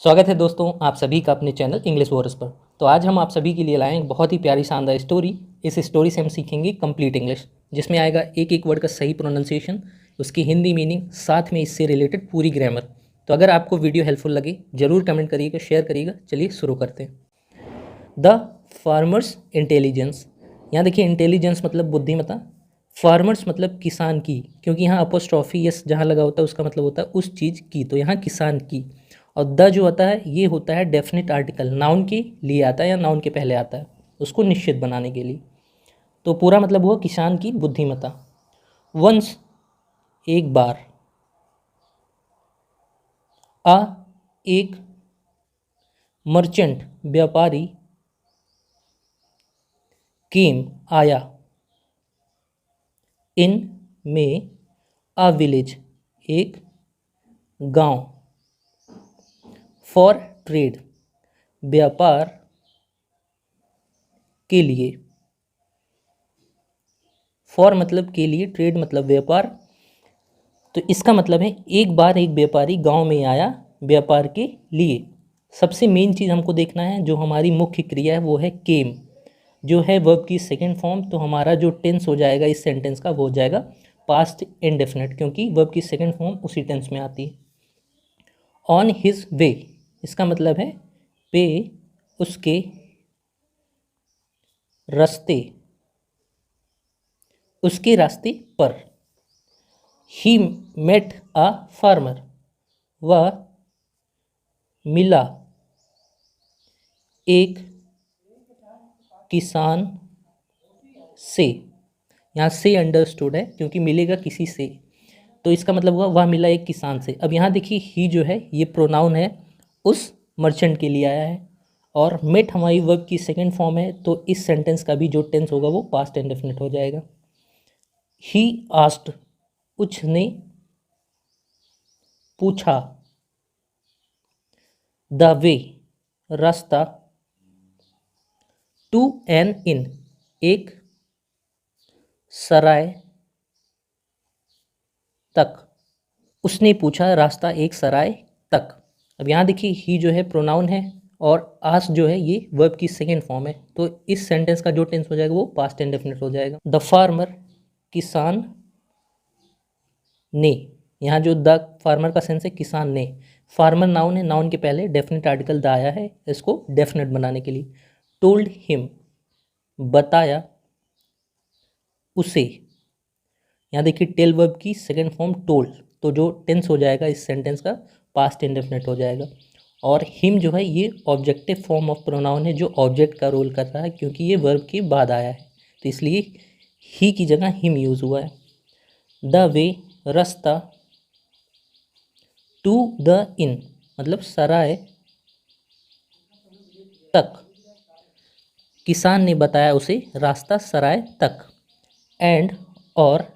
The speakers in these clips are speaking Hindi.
स्वागत है दोस्तों आप सभी का अपने चैनल इंग्लिश वॉरियर्स पर। तो आज हम आप सभी के लिए लाए एक बहुत ही प्यारी शानदार स्टोरी। इस स्टोरी से हम सीखेंगे कंप्लीट इंग्लिश, जिसमें आएगा एक एक वर्ड का सही प्रोनाउंसिएशन, उसकी हिंदी मीनिंग, साथ में इससे रिलेटेड पूरी ग्रामर। तो अगर आपको वीडियो हेल्पफुल लगे जरूर कमेंट करिएगा, शेयर करिएगा। चलिए शुरू करते हैं। The farmers intelligence. यहाँ देखिए, इंटेलिजेंस मतलब बुद्धिमत्ता, फार्मर्स मतलब किसान की, क्योंकि यहाँ अपोस्ट्रॉफी एस जहाँ लगा होता है उसका मतलब होता है उस चीज़ की, तो यहाँ किसान की। और द जो होता है ये होता है डेफिनेट आर्टिकल, नाउन के लिए आता है या नाउन के पहले आता है, उसको निश्चित बनाने के लिए। तो पूरा मतलब हुआ किसान की बुद्धिमत्ता। वंस एक बार, अ एक, मर्चेंट व्यापारी, केम आया, इन में, अ विलेज एक गांव, फॉर ट्रेड व्यापार के लिए, फॉर मतलब के लिए, ट्रेड मतलब व्यापार। तो इसका मतलब है एक बार एक व्यापारी गांव में आया व्यापार के लिए। सबसे मेन चीज़ हमको देखना है, जो हमारी मुख्य क्रिया है वो है केम, जो है वर्ब की सेकंड फॉर्म। तो हमारा जो टेंस हो जाएगा इस सेंटेंस का वो हो जाएगा पास्ट इंडेफिनिट, क्योंकि वर्ब की सेकंड फॉर्म उसी टेंस में आती है। ऑन हिज वे, इसका मतलब है पे, उसके रास्ते, उसके रास्ते पर। ही मेट अ फार्मर, वह मिला एक किसान से। यहाँ से अंडरस्टूड है क्योंकि मिलेगा किसी से, तो इसका मतलब हुआ वह मिला एक किसान से। अब यहाँ देखिए, ही जो है ये प्रोनाउन है, उस मर्चेंट के लिए आया है, और मेट हमारी वर्ब की सेकंड फॉर्म है, तो इस सेंटेंस का भी जो टेंस होगा वो पास्ट इंडेफिनिट हो जाएगा। ही आस्क्ड, उसने पूछा, द वे रास्ता, टू एन इन एक सराय तक, उसने पूछा रास्ता एक सराय तक। अब यहाँ देखिए, ही जो है प्रोनाउन है और आस्क जो है ये वर्ब की सेकेंड फॉर्म है, तो इस सेंटेंस का जो टेंस हो जाएगा वो पास्ट इंडेफिनिट हो जाएगा। द फार्मर किसान ने, यहाँ जो द फार्मर का सेंस है किसान ने, फार्मर नाउन है, नाउन के पहले डेफिनेट आर्टिकल द आया है इसको डेफिनेट बनाने के लिए। टोल्ड हिम, बताया उसे। यहाँ देखिए टेल वर्ब की सेकेंड फॉर्म टोल्ड, तो जो टेंस हो जाएगा इस सेंटेंस का पास्ट इंडेफिनिट हो जाएगा। और हिम जो है ये ऑब्जेक्टिव फॉर्म ऑफ प्रोनाउन है, जो ऑब्जेक्ट का रोल कर रहा है, क्योंकि ये वर्ब के बाद आया है, तो इसलिए ही की जगह हिम यूज़ हुआ है। द वे रास्ता, टू द इन मतलब सराय तक, किसान ने बताया उसे रास्ता सराय तक। एंड और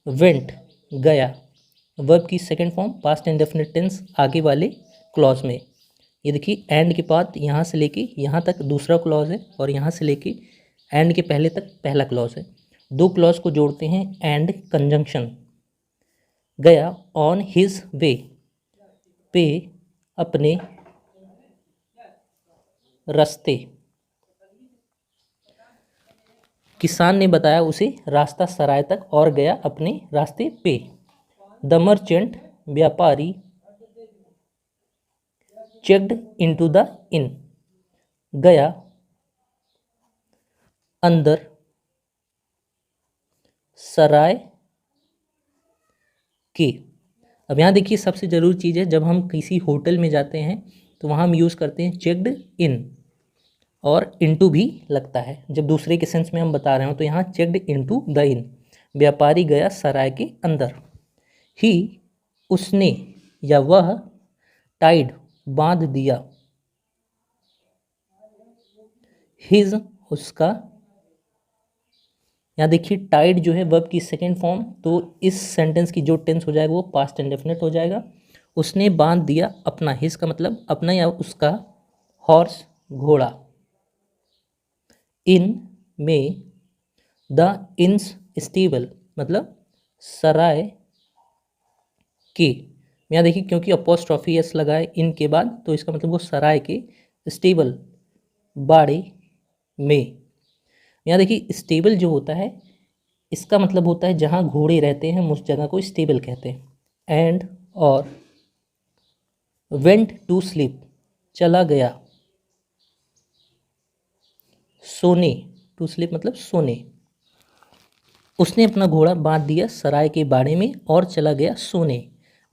वेंट गया, वर्ब की second form past indefinite tense आगे वाले क्लॉज में। ये देखिए एंड के बाद यहाँ से लेके यहाँ तक दूसरा क्लॉज है, और यहाँ से लेके एंड के पहले तक पहला क्लॉज है। दो क्लॉज को जोड़ते हैं एंड कंजंक्शन। गया ऑन हिज वे, पे अपने रास्ते, किसान ने बताया उसे रास्ता सराय तक और गया अपने रास्ते पे। द मर्चेंट व्यापारी, चेक्ड इनटू द इन गया अंदर सराय के। अब यहाँ देखिए सबसे ज़रूरी चीज़ है, जब हम किसी होटल में जाते हैं तो वहाँ हम यूज़ करते हैं चेक्ड इन, और इनटू भी लगता है जब दूसरे के सेंस में हम बता रहे हो, तो यहाँ चेक्ड इनटू द इन, व्यापारी गया सराय के अंदर। ही उसने या वह, टाइड बांध दिया, हिज उसका। यहाँ देखिए टाइड जो है वर्ब की सेकेंड फॉर्म, तो इस सेंटेंस की जो टेंस हो जाएगा वो पास्ट इंडेफिनिट हो जाएगा। उसने बांध दिया अपना, हिज का मतलब अपना या उसका, हॉर्स घोड़ा। इन में, द इन्स स्टेबल मतलब सराय के, यहाँ देखिए क्योंकि अपोस्ट्रॉफी एस लगा है इन के बाद, तो इसका मतलब वो सराय के स्टेबल बाड़े में। यहाँ देखिए स्टेबल जो होता है इसका मतलब होता है जहाँ घोड़े रहते हैं उस जगह को स्टेबल कहते हैं। एंड और वेंट टू स्लीप चला गया सोने, टू स्लीप मतलब सोने। उसने अपना घोड़ा बांध दिया सराय के बाड़े में और चला गया सोने।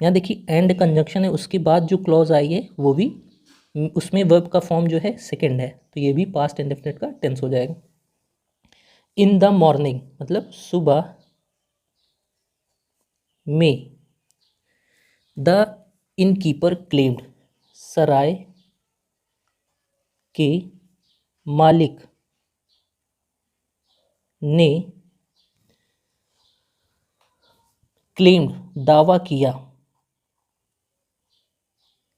यहाँ देखिए एंड कंजंक्शन है, उसके बाद जो क्लॉज आई है वो भी उसमें वर्ब का फॉर्म जो है सेकंड है, तो ये भी पास्ट इंडेफिनिट का टेंस हो जाएगा। इन द मॉर्निंग मतलब सुबह में। द इनकीपर क्लेम्ड सराय के मालिक ने क्लेम्ड दावा किया।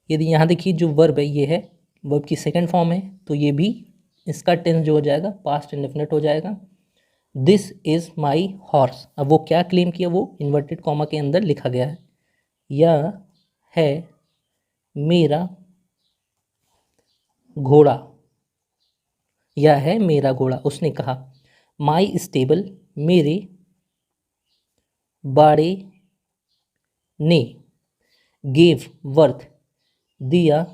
यदि यहाँ देखिए जो वर्ब है ये है वर्ब की सेकंड फॉर्म है, तो ये भी इसका टेंस जो हो जाएगा पास्ट इंडेफिनिट हो जाएगा। दिस इज़ माई हॉर्स, अब वो क्या क्लेम किया वो इन्वर्टेड कॉमा के अंदर लिखा गया है। यह है मेरा घोड़ा, यह है मेरा घोड़ा। उसने कहा माई स्टेबल मेरे बाड़े ने। गेव वर्थ दिया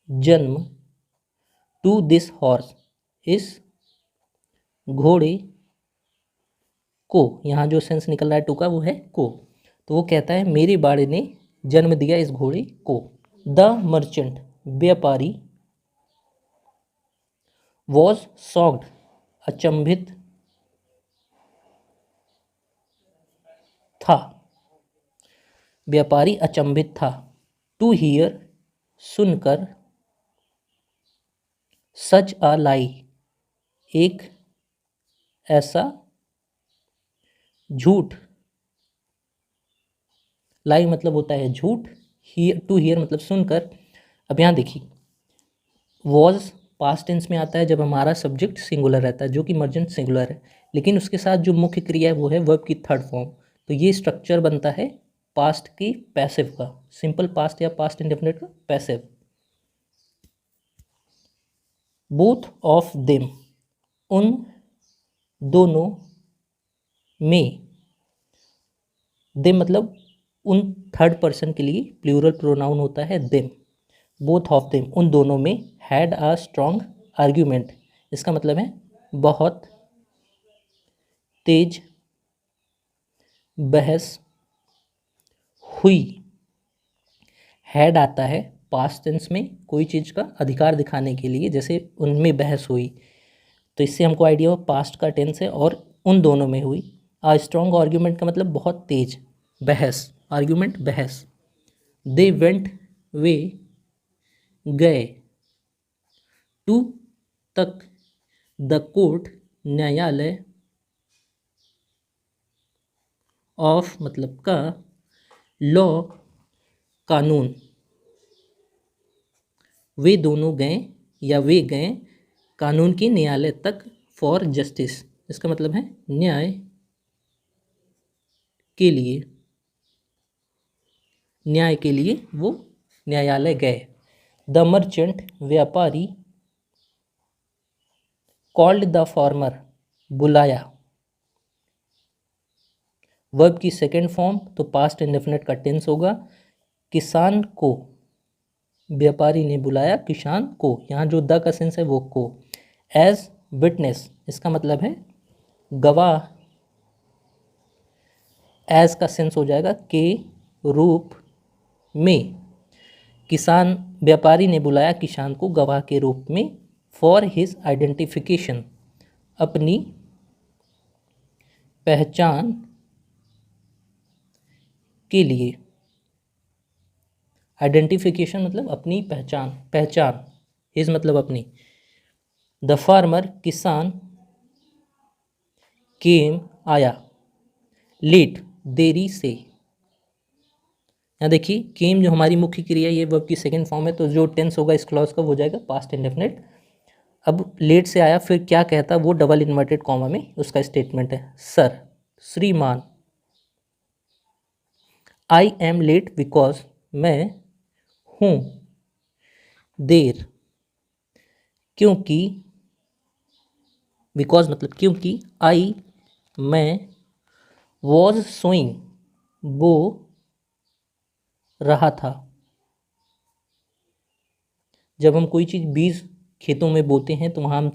जन्म टू दिस हॉर्स इस घोड़े को। यहाँ जो सेंस निकल रहा है टू का वो है को, तो वो कहता है मेरे बाड़े ने जन्म दिया इस घोड़े को। द मर्चेंट व्यापारी वॉज शॉक्ड अचंभित था, व्यापारी अचंभित था। टू हियर सुनकर, सच अ लाई एक ऐसा झूठ, लाई मतलब होता है झूठ, हियर टू हियर मतलब सुनकर। अब यहाँ देखिए वॉज पास्ट टेंस में आता है जब हमारा सब्जेक्ट सिंगुलर रहता है, जो कि मर्जेंट सिंगुलर है, लेकिन उसके साथ जो मुख्य क्रिया है वो है वर्ब की थर्ड फॉर्म, तो ये स्ट्रक्चर बनता है पास्ट की पैसिव का, सिंपल पास्ट या पास्ट इंडेफिनिट का पैसिव। बोथ ऑफ देम उन दोनों में, देम मतलब उन थर्ड पर्सन के लिए प्लूरल प्रोनाउन होता है देम। बोथ ऑफ देम उन दोनों में, हैड अ स्ट्रॉन्ग आर्ग्यूमेंट, इसका मतलब है बहुत तेज बहस हुई। हैड आता है पास्ट टेंस में कोई चीज़ का अधिकार दिखाने के लिए, जैसे उनमें बहस हुई, तो इससे हमको आइडिया हो पास्ट का टेंस है और उन दोनों में हुई। आ स्ट्रॉन्ग आर्ग्यूमेंट का मतलब बहुत तेज बहस, आर्ग्यूमेंट बहस। दे वेंट वे गए, टू तक, द कोर्ट न्यायालय, ऑफ मतलब का, लॉ कानून। वे दोनों गए या वे गए कानून के न्यायालय तक फॉर जस्टिस, इसका मतलब है न्याय के लिए, न्याय के लिए वो न्यायालय गए। द मर्चेंट व्यापारी कॉल्ड द फार्मर बुलाया, वर्ब की सेकेंड फॉर्म तो पास्ट इंडेफिनिट का टेंस होगा। किसान को व्यापारी ने बुलाया किसान को, यहाँ जो द का सेंस है वो को। एज विटनेस इसका मतलब है गवाह, एज का सेंस हो जाएगा के रूप में। किसान व्यापारी ने बुलाया किसान को गवाह के रूप में। फॉर हिज आइडेंटिफिकेशन अपनी पहचान के लिए, आइडेंटिफिकेशन मतलब अपनी पहचान, पहचान, हिज मतलब अपनी। द फार्मर किसान, केम आया, लेट देरी से। यहाँ देखिए केम जो हमारी मुख्य क्रिया ये वर्ब की सेकंड फॉर्म है, तो जो टेंस होगा इस क्लॉज का वो जाएगा पास्ट इंडेफिनिट। अब लेट से आया फिर क्या कहता वो डबल इन्वर्टेड कॉमा में उसका स्टेटमेंट है। सर श्रीमान आई एम लेट बिकॉज मैं हूँ देर, क्योंकि बिकॉज मतलब क्योंकि, आई मैं, वॉज सोइंग बो रहा था। जब हम कोई चीज़ बीज खेतों में बोते हैं तो वहाँ हम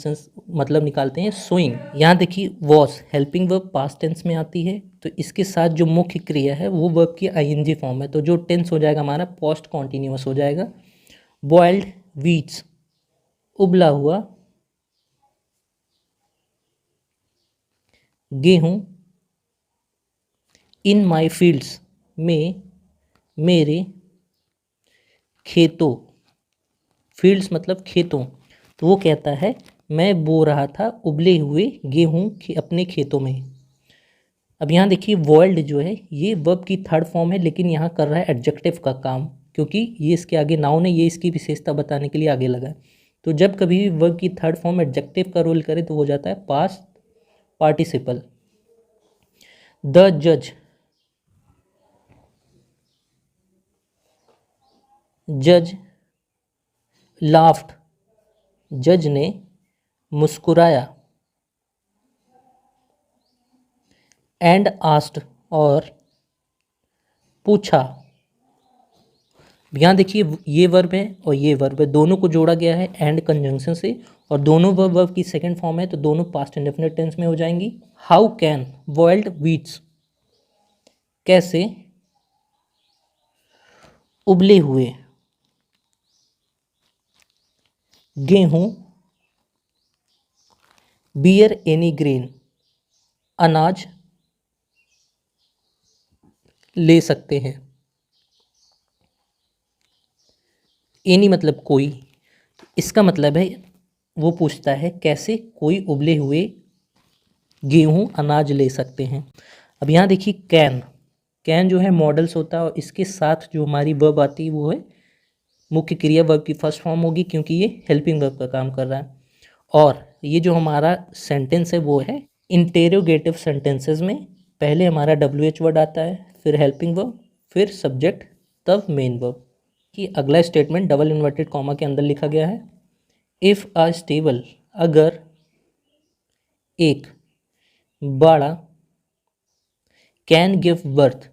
मतलब निकालते हैं सोइंग। यहाँ देखिए was helping verb past tense में आती है, तो इसके साथ जो मुख्य क्रिया है वो वर्ब की आईएनजी फॉर्म है, तो जो टेंस हो जाएगा हमारा पोस्ट कॉन्टिन्यूअस हो जाएगा। बॉइल्ड व्हीट्स, उबला हुआ गेहूँ, इन माई फील्ड्स में, मेरे खेतों, फील्ड्स मतलब खेतों, तो वो कहता है मैं बो रहा था उबले हुए गेहूँ अपने खेतों में। अब यहाँ देखिए वर्ल्ड जो है ये वर्ब की थर्ड फॉर्म है, लेकिन यहाँ कर रहा है एडजेक्टिव का काम, क्योंकि ये इसके आगे नाउन है, ये इसकी विशेषता बताने के लिए आगे लगा है। तो जब कभी भी वर्ब की थर्ड फॉर्म एडजेक्टिव का रोल करे तो हो जाता है पास्ट पार्टिसिपल। द जज, जज लाफ्ड, जज ने मुस्कुराया। एंड आस्क्ड, और पूछा। यहाँ देखिए ये वर्ब है और ये वर्ब है, दोनों को जोड़ा गया है एंड कंजंक्शन से, और दोनों वर्ब की सेकंड फॉर्म है, तो दोनों पास्ट इंडेफिनिट टेंस में हो जाएंगी। हाउ कैन बॉइल्ड व्हीट्स, कैसे उबले हुए गेहूं, बियर एनी ग्रेन, अनाज ले सकते हैं। एनी मतलब कोई, इसका मतलब है वो पूछता है कैसे कोई उबले हुए गेहूं अनाज ले सकते हैं। अब यहाँ देखिए कैन, कैन जो है मॉडल्स होता है और इसके साथ जो हमारी वर्ब आती है वो है मुख्य क्रिया, वर्ब की फर्स्ट फॉर्म होगी क्योंकि ये हेल्पिंग वर्ब का काम कर रहा है। और ये जो हमारा सेंटेंस है वो है इंटेरोगेटिव सेंटेंसेस में पहले हमारा WH वर्ड आता है, फिर हेल्पिंग वर्ब, फिर सब्जेक्ट, तब मेन वर्ब। कि अगला स्टेटमेंट डबल इन्वर्टेड कॉमा के अंदर लिखा गया है। इफ़ अ स्टेबल, अगर एक बाड़ा, कैन गिव बर्थ,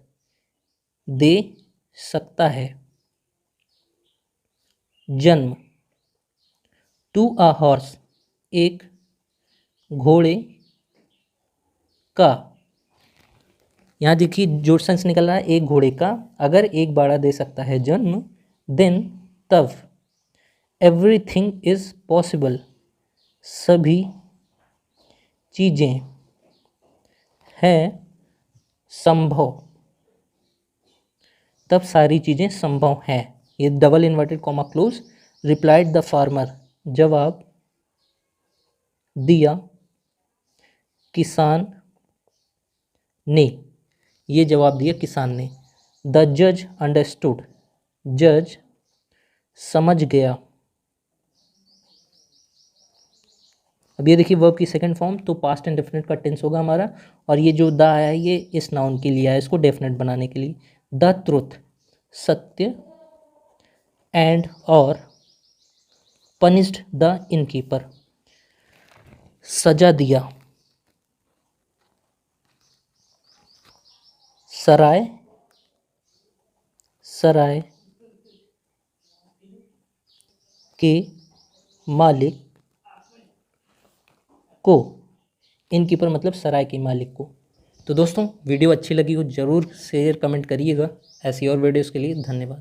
दे सकता है जन्म, टू अ हॉर्स, एक घोड़े का। यहाँ देखिए जो सेंस निकल रहा है एक घोड़े का, अगर एक बाड़ा दे सकता है जन्म, देन तब, एवरीथिंग इज पॉसिबल, सभी चीज़ें हैं संभव, तब सारी चीज़ें संभव हैं। ये double inverted comma close. Replied the farmer, जवाब दिया किसान ने, ये जवाब दिया किसान ने। द जज अंडरस्टूड, जज समझ गया। अब ये देखिए वर्ब की सेकंड फॉर्म, तो पास्ट एंड डेफिनेट का टेंस होगा हमारा, और ये जो द है ये इस नाउन के लिए है, इसको डेफिनेट बनाने के लिए। द ट्रुथ, सत्य, एंड और पनिश्ड द इनकीपर, सजा दिया। सराय, सराय के मालिक को, इनकीपर मतलब सराय के मालिक को। तो दोस्तों वीडियो अच्छी लगी हो ज़रूर शेयर कमेंट करिएगा। ऐसी और वीडियोस के लिए धन्यवाद।